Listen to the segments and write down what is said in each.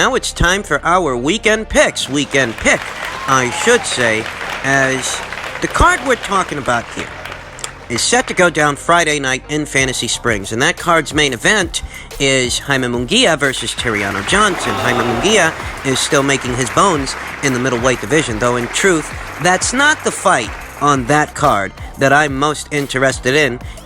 now it's time for our weekend picks. Weekend pick, I should say, as the card we're talking about here is set to go down Friday night in Fantasy Springs. And that card's main event is Jaime Munguia versus Tyriano Johnson. Jaime Munguia is still making his bones in the middleweight division, though in truth, that's not the fight on that card that I'm most interested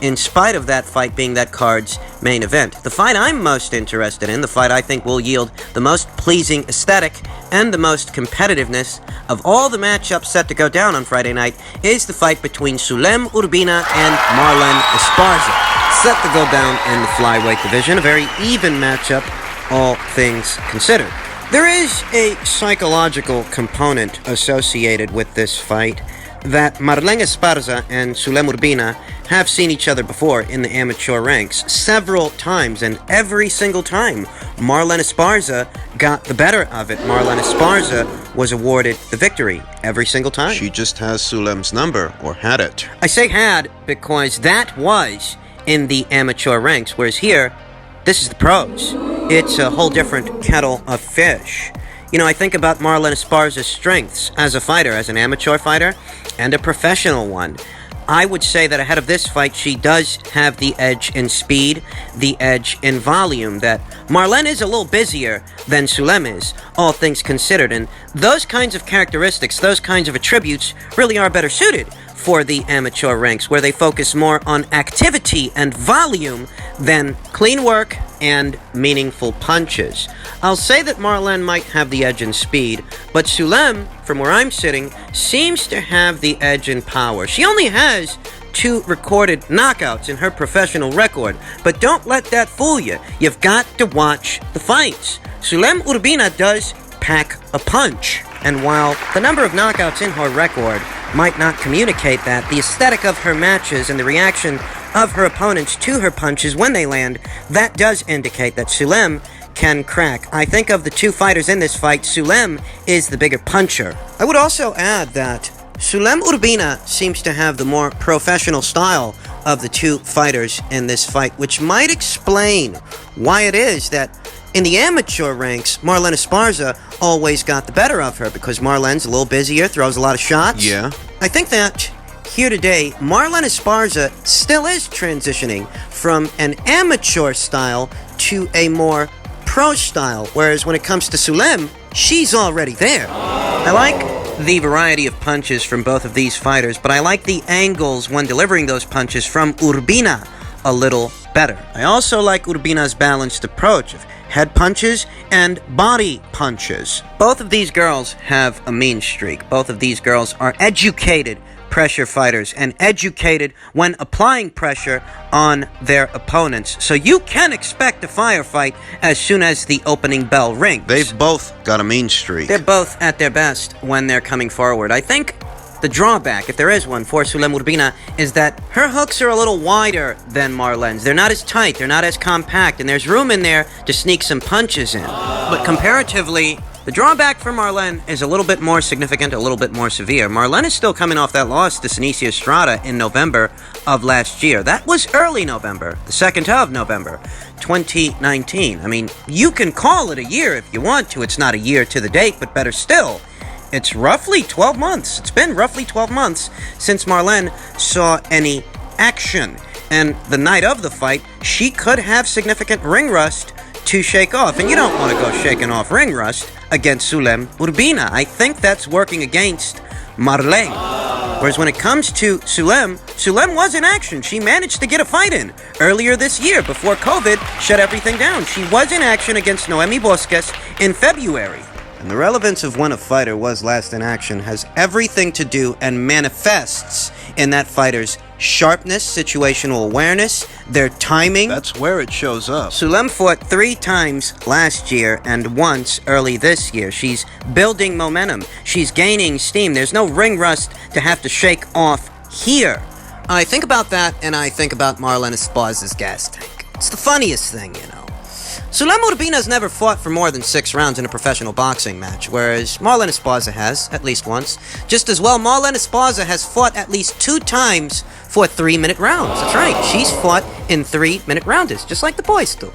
in spite of that fight being that card's main event. The fight I'm most interested in, the fight I think will yield the most pleasing aesthetic and the most competitiveness of all the matchups set to go down on Friday night, is the fight between Sulem Urbina and Marlen Esparza, set to go down in the flyweight division. A very even matchup, all things considered. There is a psychological component associated with this fight, that Marlen Esparza and Sulem Urbina have seen each other before in the amateur ranks several times, and every single time Marlen Esparza got the better of it. Marlen Esparza was awarded the victory every single time. She just has Sulem's number, or had it. I say had because that was in the amateur ranks, whereas here, this is the pros. It's a whole different kettle of fish. You know, I think about Marlen Esparza's strengths as a fighter, as an amateur fighter, and a professional one. I would say that ahead of this fight, she does have the edge in speed, the edge in volume, that Marlen is a little busier than Sulem is, all things considered, and those kinds of characteristics, those kinds of attributes really are better suited for the amateur ranks, where they focus more on activity and volume than clean work and meaningful punches. I'll say that Marlen might have the edge in speed, but Sulem, from where I'm sitting, seems to have the edge in power. She only has 2 recorded knockouts in her professional record, but don't let that fool you. You've got to watch the fights. Sulem Urbina does pack a punch, and while the number of knockouts in her record might not communicate that, the aesthetic of her matches and the reaction of her opponents to her punches when they land, that does indicate that Sulem can crack. I think of the 2 fighters in this fight, Sulem is the bigger puncher. I would also add that Sulem Urbina seems to have the more professional style of the 2 fighters in this fight, which might explain why it is that in the amateur ranks, Marlen Esparza always got the better of her, because Marlen's a little busier, throws a lot of shots. Yeah. I think that here today, Marlen Esparza still is transitioning from an amateur style to a more pro style, whereas when it comes to Sulem, she's already there. I like the variety of punches from both of these fighters, but I like the angles when delivering those punches from Urbina a little better. I also like Urbina's balanced approach of head punches and body punches. Both of these girls have a mean streak. Both of these girls are educated pressure fighters and educated when applying pressure on their opponents. So you can expect a firefight as soon as the opening bell rings. They've both got a mean streak. They're both at their best when they're coming forward. I think the drawback, if there is one, for Sulem Urbina is that her hooks are a little wider than Marlen's. They're not as tight, they're not as compact, and there's room in there to sneak some punches in. But comparatively, the drawback for Marlen is a little bit more significant, a little bit more severe. Marlen is still coming off that loss to Senicia Estrada in November of last year. That was early November, the 2nd of November, 2019. I mean, you can call it a year if you want to. It's not a year to the date, but better still, it's roughly 12 months. It's been roughly 12 months since Marlen saw any action. And the night of the fight, she could have significant ring rust to shake off. And you don't want to go shaking off ring rust against Sulem Urbina. I think that's working against Marlen. Whereas when it comes to Sulem was in action. She managed to get a fight in earlier this year before COVID shut everything down. She was in action against Noemi Bosques in February. And the relevance of when a fighter was last in action has everything to do and manifests in that fighter's sharpness, situational awareness, their timing. That's where it shows up. Sulem fought 3 times last year and once early this year. She's building momentum. She's gaining steam. There's no ring rust to have to shake off here. I think about that, and I think about Marlen Esparza's gas tank. It's the funniest thing, you know. Sulem Urbina's never fought for more than 6 rounds in a professional boxing match, whereas Marlen Esparza has, at least once. Just as well, Marlen Esparza has fought at least 2 times for 3-minute rounds. That's right, she's fought in 3-minute rounders, just like the boys do.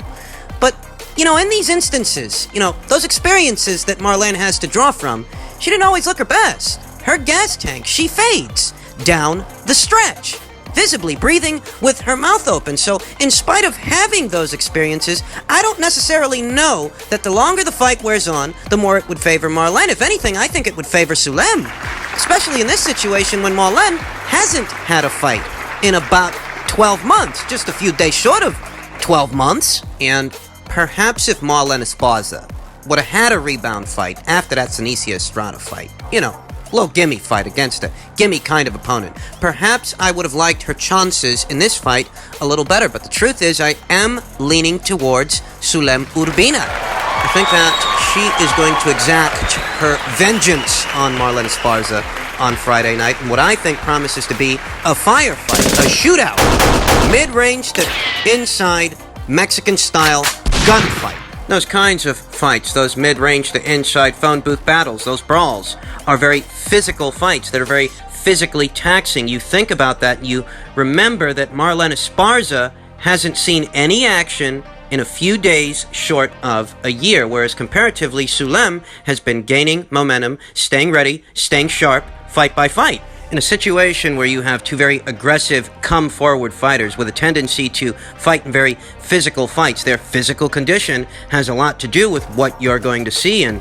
But In these instances, those experiences that Marlen has to draw from, she didn't always look her best. Her gas tank, she fades down the stretch, visibly breathing with her mouth open. So, in spite of having those experiences, I don't necessarily know that the longer the fight wears on, the more it would favor Marlen. If anything, I think it would favor Sulem. Especially in this situation when Marlen hasn't had a fight in about 12 months, just a few days short of 12 months. And perhaps if Marlen Esparza would have had a rebound fight after that Senicia Estrada fight, a little gimme fight against a gimme kind of opponent, perhaps I would have liked her chances in this fight a little better. But the truth is, I am leaning towards Sulem Urbina. I think that she is going to exact her vengeance on Marlen Esparza on Friday night, and what I think promises to be a firefight, a shootout, mid-range to inside, Mexican-style gunfight. Those kinds of fights, those mid-range to inside phone booth battles, those brawls, are very physical fights that are very physically taxing. You think about that, and you remember that Marlen Esparza hasn't seen any action in a few days short of a year, whereas comparatively, Sulem has been gaining momentum, staying ready, staying sharp, fight by fight. In a situation where you have two very aggressive, come-forward fighters with a tendency to fight in very physical fights, their physical condition has a lot to do with what you're going to see. And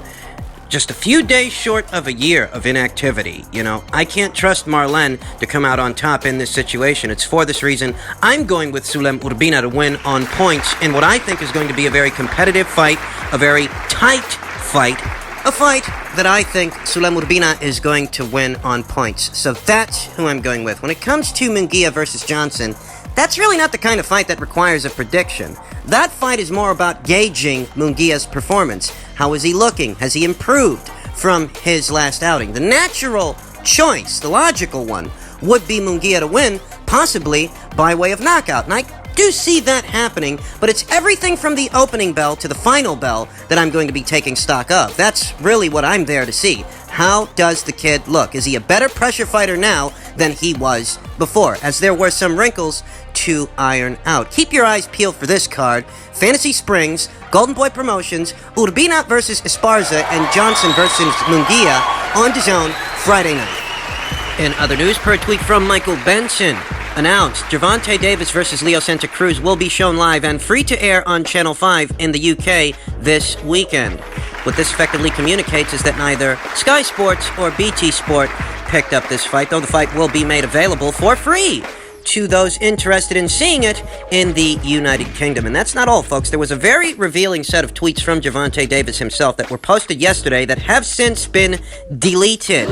just a few days short of a year of inactivity, I can't trust Marlen to come out on top in this situation. It's for this reason I'm going with Sulem Urbina to win on points in what I think is going to be a very competitive fight, a very tight fight, a fight that I think Sulem Urbina is going to win on points. So that's who I'm going with. When it comes to Munguia versus Johnson, that's really not the kind of fight that requires a prediction. That fight is more about gauging Munguia's performance. How is he looking? Has he improved from his last outing? The natural choice, the logical one, would be Munguia to win, possibly by way of knockout. And I do see that happening, but it's everything from the opening bell to the final bell that I'm going to be taking stock of. That's really what I'm there to see. How does the kid look? Is he a better pressure fighter now than he was before, as there were some wrinkles to iron out? Keep your eyes peeled for this card. Fantasy Springs, Golden Boy Promotions, Urbina versus Esparza, and Johnson versus Munguia on DAZN Friday night. In other news, per a tweet from Michael Benson, announced Gervonta Davis versus Leo Santa Cruz will be shown live and free to air on Channel 5 in the UK this weekend. What this effectively communicates is that neither Sky Sports or BT Sport picked up this fight, though the fight will be made available for free to those interested in seeing it in the United Kingdom. And that's not all, folks. There was a very revealing set of tweets from Gervonta Davis himself that were posted yesterday that have since been deleted.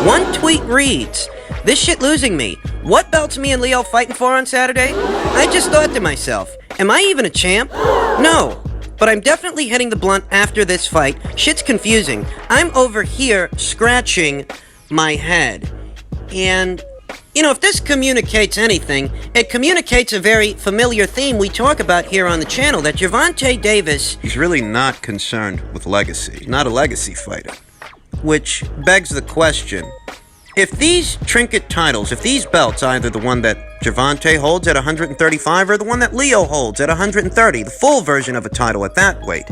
One tweet reads, "This shit losing me. What belts me and Leo fighting for on Saturday? I just thought to myself, am I even a champ? No. But I'm definitely hitting the blunt after this fight. Shit's confusing. I'm over here scratching my head." And if this communicates anything, it communicates a very familiar theme we talk about here on the channel, that Gervonta Davis, He's really not concerned with legacy. Not a legacy fighter. which begs the question, if these trinket titles, if these belts, either the one that Gervonta holds at 135 or the one that Leo holds at 130, the full version of a title at that weight,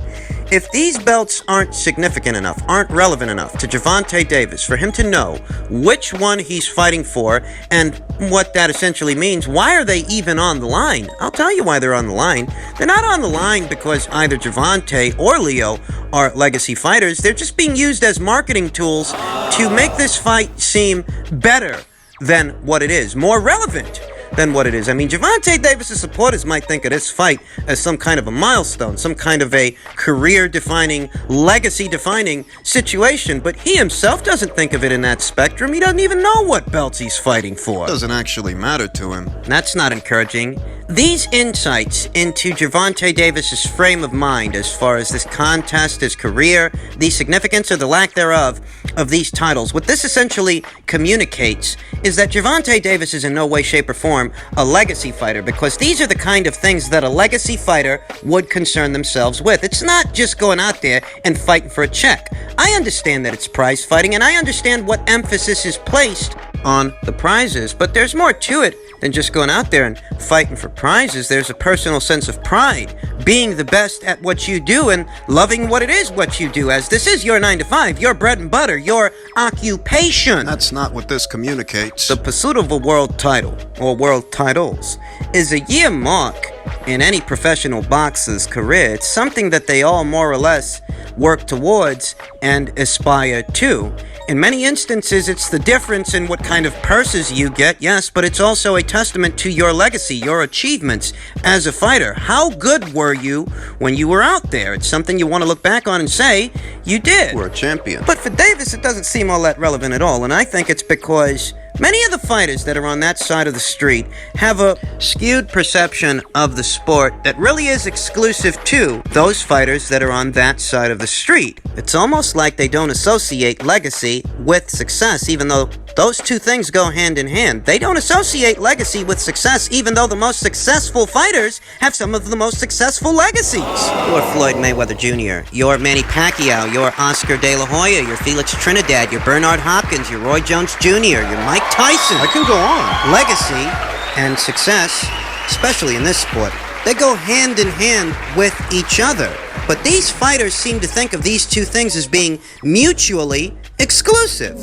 if these belts aren't significant enough, aren't relevant enough to Gervonta Davis for him to know which one he's fighting for and what that essentially means, why are they even on the line? I'll tell you why they're on the line. They're not on the line because either Gervonta or Leo are legacy fighters. They're just being used as marketing tools to make this fight seem better than what it is, more relevant than what it is. I mean, Gervonta Davis' supporters might think of this fight as some kind of a milestone, some kind of a career-defining, legacy-defining situation, but he himself doesn't think of it in that spectrum. He doesn't even know what belts he's fighting for. Doesn't actually matter to him. That's not encouraging. These insights into Gervonta Davis' frame of mind as far as this contest, his career, the significance or the lack thereof of these titles, what this essentially communicates is that Gervonta Davis is in no way, shape, or form a legacy fighter, because these are the kind of things that a legacy fighter would concern themselves with. It's not just going out there and fighting for a check. I understand that it's prize fighting, and I understand what emphasis is placed on the prizes. But there's more to it than just going out there and fighting for prizes. There's a personal sense of pride, being the best at what you do and loving what it is what you do, as this is your 9 to 5, your bread and butter, your occupation. That's not what this communicates. The pursuit of a world title, or world titles, is a year mark in any professional boxer's career. It's something that they all more or less work towards and aspire to. In many instances, it's the difference in what kind of purses you get, yes, but it's also a testament to your legacy, your achievements as a fighter. How good were you when you were out there? It's something you want to look back on and say, you did. We're a champion. But for Davis, it doesn't seem all that relevant at all, and I think it's because many of the fighters that are on that side of the street have a skewed perception of the sport that really is exclusive to those fighters that are on that side of the street. It's almost like they don't associate legacy with success, even though those two things go hand in hand. They don't associate legacy with success, even though the most successful fighters have some of the most successful legacies. Your Floyd Mayweather Jr., your Manny Pacquiao, your Oscar De La Hoya, your Felix Trinidad, your Bernard Hopkins, your Roy Jones Jr., your Mike Tyson. I can go on. Legacy and success, especially in this sport, they go hand in hand with each other. But these fighters seem to think of these two things as being mutually exclusive.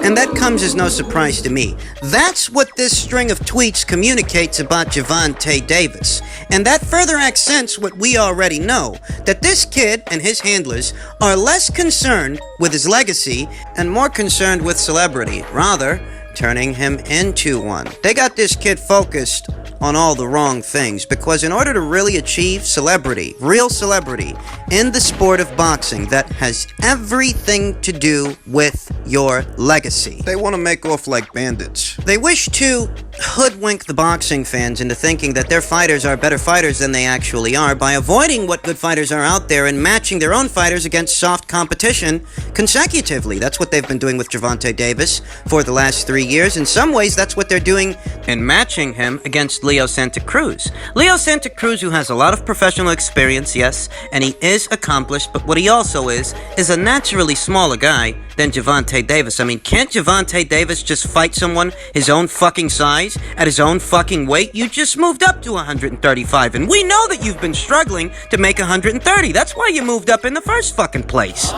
And that comes as no surprise to me. That's what this string of tweets communicates about Gervonta Davis. And that further accents what we already know, that this kid and his handlers are less concerned with his legacy and more concerned with celebrity, rather turning him into one. They got this kid focused on all the wrong things, because in order to really achieve celebrity, real celebrity, in the sport of boxing that has everything to do with your legacy, They want to make off like bandits. they wish to hoodwink the boxing fans into thinking that their fighters are better fighters than they actually are by avoiding what good fighters are out there and matching their own fighters against soft competition consecutively. That's what they've been doing with Gervonta Davis for the last 3 years. In some ways, that's what they're doing in matching him against Leo Santa Cruz. Leo Santa Cruz, who has a lot of professional experience, yes, and he is accomplished, but what he also is a naturally smaller guy than Gervonta Davis. I mean, can't Gervonta Davis just fight someone his own fucking size at his own fucking weight? You just moved up to 135, and we know that you've been struggling to make 130. That's why you moved up in the first fucking place.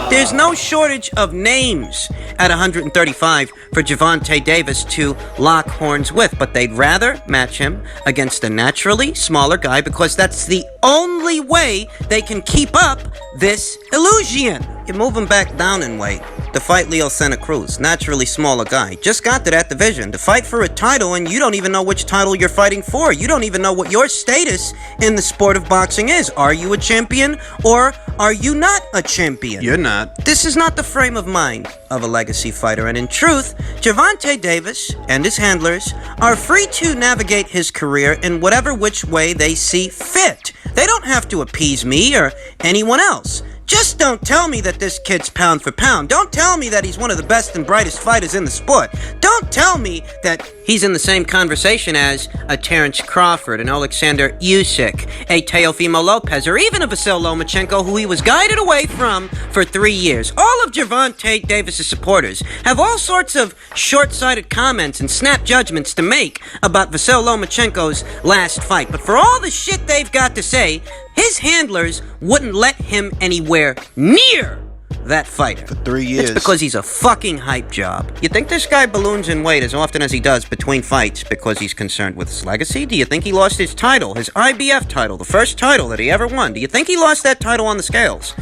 There's no shortage of names at 135 for Gervonta Davis to lock horns with, but they'd rather match him against a naturally smaller guy because that's the only way they can keep up this illusion. You move him back down in weight to fight Leo Santa Cruz, naturally smaller guy. Just got to that division to fight for a title, and you don't even know which title you're fighting for. You don't even know what your status in the sport of boxing is. Are you a champion or are you not a champion? You're not. This is not the frame of mind of a legacy fighter, and in truth, Gervonta Davis and his handlers are free to navigate his career in whatever which way they see fit. They don't have to appease me or anyone else. Just don't tell me that this kid's pound for pound. Don't tell me that he's one of the best and brightest fighters in the sport. Don't tell me that he's in the same conversation as a Terence Crawford, an Alexander Usyk, a Teofimo Lopez, or even a Vasyl Lomachenko, who he was guided away from for 3 years. All of Gervonta Davis' supporters have all sorts of short-sighted comments and snap judgments to make about Vasyl Lomachenko's last fight. But for all the shit they've got to say, his handlers wouldn't let him anywhere near that fighter. For 3 years. It's because he's a fucking hype job. You think this guy balloons in weight as often as he does between fights because he's concerned with his legacy? Do you think he lost his title, his IBF title, the first title that he ever won? Do you think he lost that title on the scales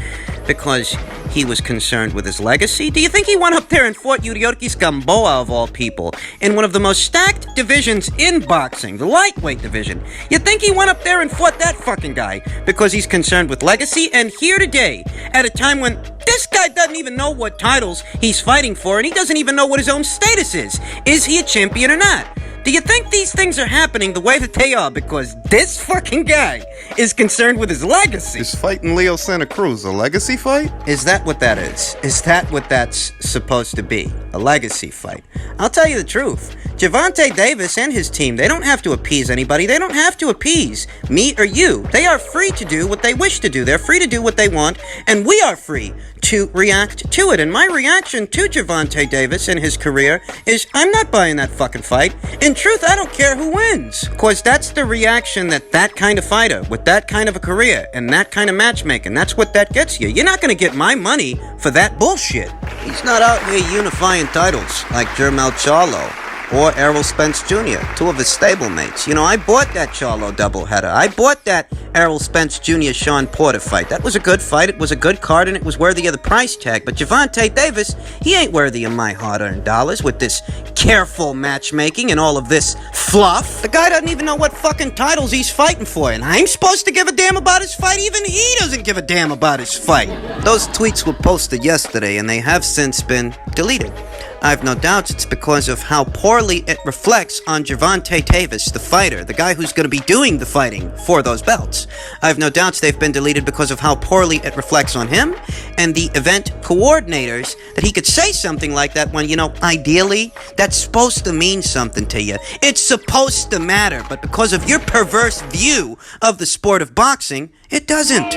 because he was concerned with his legacy? Do you think he went up there and fought Yuriorkis Gamboa, of all people, in one of the most stacked divisions in boxing, the lightweight division? You think he went up there and fought that fucking guy because he's concerned with legacy? And here today, at a time when this guy doesn't even know what titles he's fighting for, and he doesn't even know what his own status is he a champion or not? Do you think these things are happening the way that they are because this fucking guy is concerned with his legacy? Is fighting Leo Santa Cruz a legacy fight? Is that what that is? Is that what that's supposed to be? A legacy fight? I'll tell you the truth. Gervonta Davis and his team, they don't have to appease anybody. They don't have to appease me or you. They are free to do what they wish to do. They're free to do what they want, and we are free to react to it. And my reaction to Gervonta Davis and his career is, I'm not buying that fucking fight. In truth, I don't care who wins. Cause that's the reaction that kind of fighter, with that kind of a career, and that kind of matchmaking, that's what that gets you. You're not gonna get my money for that bullshit. He's not out here unifying titles like Jermell Charlo or Errol Spence Jr., two of his stablemates. You know, I bought that Charlo doubleheader. I bought that Errol Spence Jr. Sean Porter fight. That was a good fight. It was a good card, and it was worthy of the price tag. But Gervonta Davis, he ain't worthy of my hard-earned dollars with this careful matchmaking and all of this fluff. The guy doesn't even know what fucking titles he's fighting for, and I'm supposed to give a damn about his fight? Even he doesn't give a damn about his fight. Those tweets were posted yesterday, and they have since been deleted. I have no doubts it's because of how poorly it reflects on Gervonta Davis, the fighter, the guy who's going to be doing the fighting for those belts. I have no doubts they've been deleted because of how poorly it reflects on him and the event coordinators, that he could say something like that when, you know, ideally, that's supposed to mean something to you. It's supposed to matter, but because of your perverse view of the sport of boxing, it doesn't.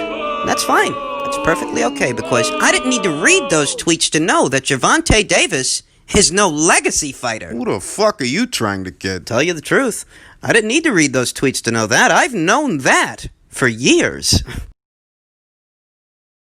That's fine. That's perfectly okay, because I didn't need to read those tweets to know that Gervonta Davis is no legacy fighter. Who the fuck are you trying to get? Tell you the truth, I didn't need to read those tweets to know that. I've known that for years.